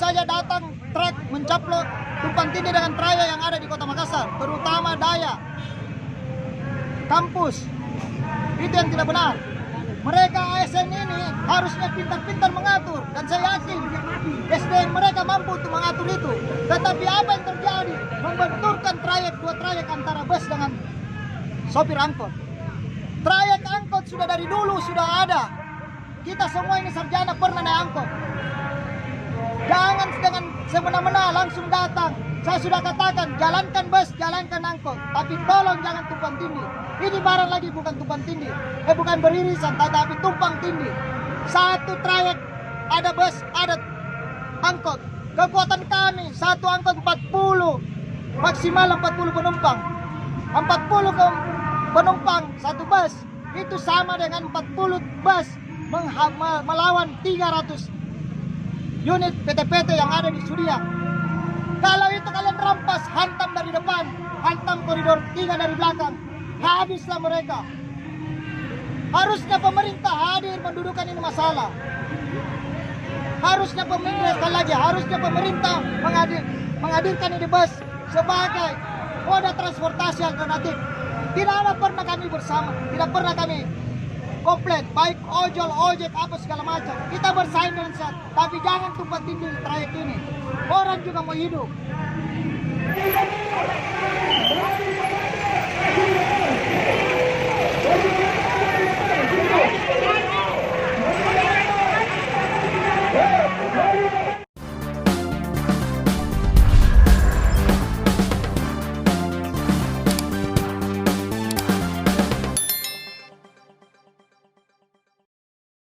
saja datang truk mencaplok tumpang tindih dengan trayek yang ada di Kota Makassar, terutama Daya kampus. Itu yang tidak benar. Mereka ASN ini harusnya pintar-pintar mengatur, dan saya yakin SDM mereka mampu untuk mengatur itu. Tetapi apa yang terjadi? Membenturkan dua trayek antara bus dengan sopir angkot. Trayek angkot sudah dari dulu sudah ada. Kita semua ini sarjana pernah naik angkot. Jangan dengan semena-mena langsung datang. Saya sudah katakan, jalankan bus, jalankan angkot, tapi tolong jangan tumpang tindih. Ini barang lagi bukan tumpang tindih, bukan beririsan, tapi tumpang tindih. Satu trayek ada bus, ada angkot. Kekuatan kami satu angkot 40, maksimal 40 penumpang. 40 penumpang satu bus itu sama dengan 40 bus melawan 300 unit PT-PT yang ada di Suria. Kalau itu kalian rampas, hantam dari depan, hantam koridor 3 dari belakang, habislah mereka. Harusnya pemerintah hadir mendudukan ini masalah. Harusnya pemerintah menghadirkan ini bus sebagai moda transportasi alternatif. Tidak pernah kami bersama, tidak pernah kami komplain, baik ojol, ojek, apa segala macam. Kita bersaing dengan sehat, tapi jangan tumpang tindih trayek ini. Orang juga mau hidup.